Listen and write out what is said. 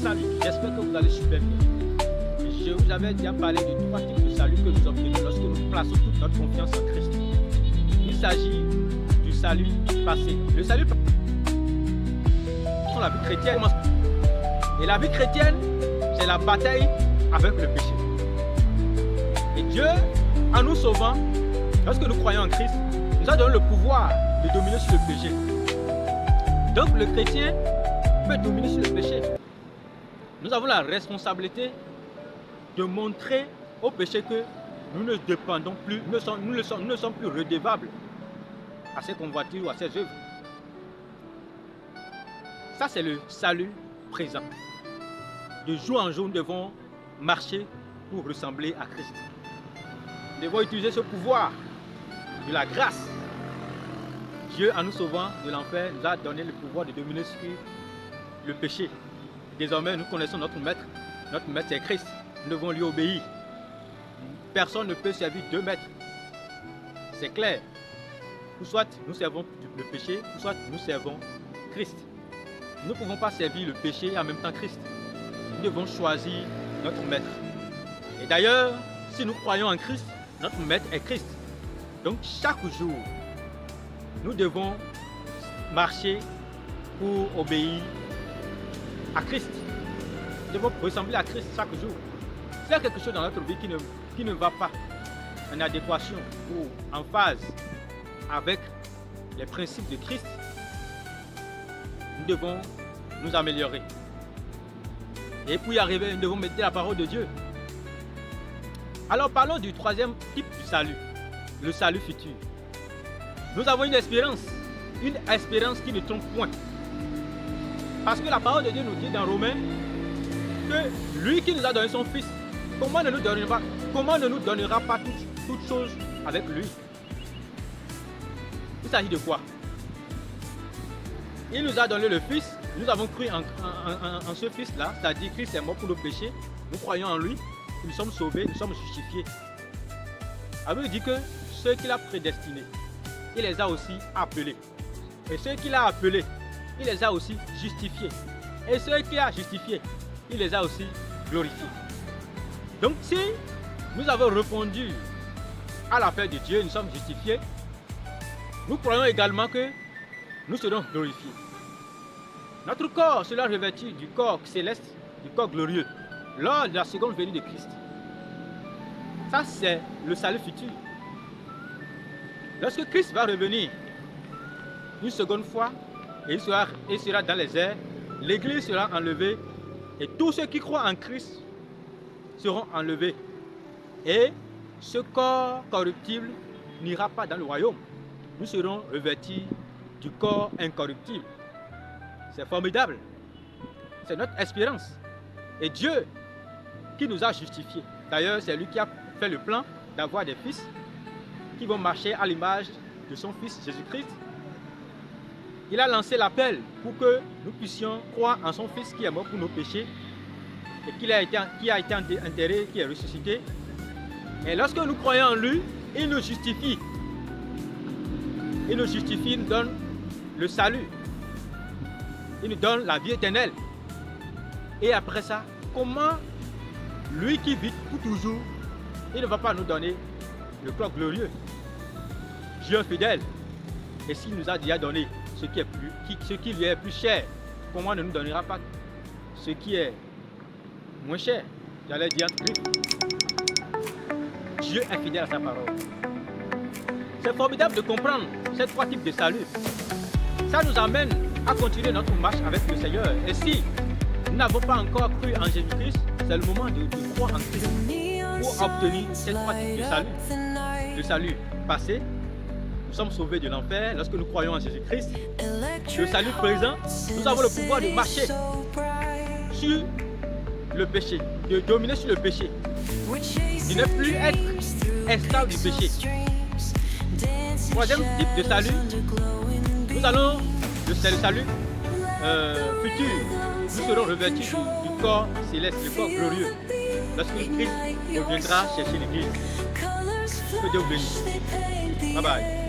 salut. J'espère que vous allez super bien. Je vous avais déjà parlé de 3 types de salut que nous obtenons lorsque nous plaçons toute notre confiance en Christ. Il s'agit du salut passé. Le salut passé, c'est la vie chrétienne. Et la vie chrétienne, c'est la bataille avec le péché. Et Dieu, en nous sauvant, lorsque nous croyons en Christ, nous a donné le pouvoir de dominer sur le péché. Donc le chrétien peut dominer sur le péché. Nous avons la responsabilité de montrer au péché que nous ne dépendons plus, nous ne sommes plus redevables à ses convoitises ou à ses œuvres. Ça, c'est le salut présent. De jour en jour, nous devons marcher pour ressembler à Christ. Nous devons utiliser ce pouvoir de la grâce. Dieu, en nous sauvant de l'enfer, nous a donné le pouvoir de dominer sur le péché. Désormais, nous connaissons notre maître. Notre maître, c'est Christ. Nous devons lui obéir. Personne ne peut servir 2 maîtres. C'est clair. Ou soit nous servons le péché, ou soit nous servons Christ. Nous ne pouvons pas servir le péché et en même temps Christ. Nous devons choisir notre maître. Et d'ailleurs, si nous croyons en Christ, notre maître est Christ. Donc chaque jour, nous devons marcher pour obéir à Christ. Nous devons ressembler à Christ chaque jour. S'il y a quelque chose dans notre vie qui ne va pas en adéquation ou en phase avec les principes de Christ, nous devons nous améliorer. Et pour y arriver, nous devons méditer la parole de Dieu. Alors parlons du 3e type du salut, le salut futur. Nous avons une espérance qui ne trompe point. Parce que la parole de Dieu nous dit dans Romains que lui qui nous a donné son Fils, comment ne nous donnera pas toutes choses avec lui? Il s'agit de quoi? Il nous a donné le Fils, nous avons cru en ce Fils-là, c'est-à-dire Christ est mort pour nos péchés, nous croyons en lui, nous sommes sauvés, nous sommes justifiés. Alors il dit que ceux qu'il a prédestinés, il les a aussi appelés. Et ceux qu'il a appelés, il les a aussi justifiés. Et ceux qu'il a justifiés, il les a aussi glorifiés. Donc si nous avons répondu à l'appel de Dieu, nous sommes justifiés, nous croyons également que nous serons glorifiés. Notre corps sera revêtu du corps céleste, du corps glorieux, lors de la seconde venue de Christ. Ça, c'est le salut futur. Lorsque Christ va revenir une seconde fois, et il sera dans les airs, l'Église sera enlevée, et tous ceux qui croient en Christ seront enlevés. Et ce corps corruptible n'ira pas dans le royaume. Nous serons revêtus du corps incorruptible. C'est formidable. C'est notre espérance. Et Dieu qui nous a justifiés. D'ailleurs, c'est lui qui a fait le plan d'avoir des fils qui vont marcher à l'image de son Fils Jésus-Christ. Il a lancé l'appel pour que nous puissions croire en son Fils qui est mort pour nos péchés et qui a été enterré, qui est ressuscité. Et lorsque nous croyons en lui, il nous justifie. Il nous justifie, il nous donne le salut. Il nous donne la vie éternelle. Et après ça, comment lui qui vit pour toujours, il ne va pas nous donner le corps glorieux? Dieu est fidèle. Et s'il nous a déjà donné ce qui lui est plus cher, comment ne nous donnera pas ce qui est moins cher? J'allais dire Dieu est fidèle à sa parole. C'est formidable de comprendre ces 3 types de salut. Ça nous amène à continuer notre marche avec le Seigneur. Et si nous n'avons pas encore cru en Jésus-Christ, c'est le moment de croire en Christ pour obtenir ces 3 types de salut. Le salut passé, nous sommes sauvés de l'enfer lorsque nous croyons en Jésus-Christ. Le salut présent, nous avons le pouvoir de marcher sur le péché, de dominer sur le péché, de ne plus être esclave du péché. 3e type de salut, nous allons, c'est le salut futur, nous serons revêtus du corps céleste, le corps glorieux, lorsque Christ reviendra chercher l'Église. Que Dieu vous bénisse. Bye bye.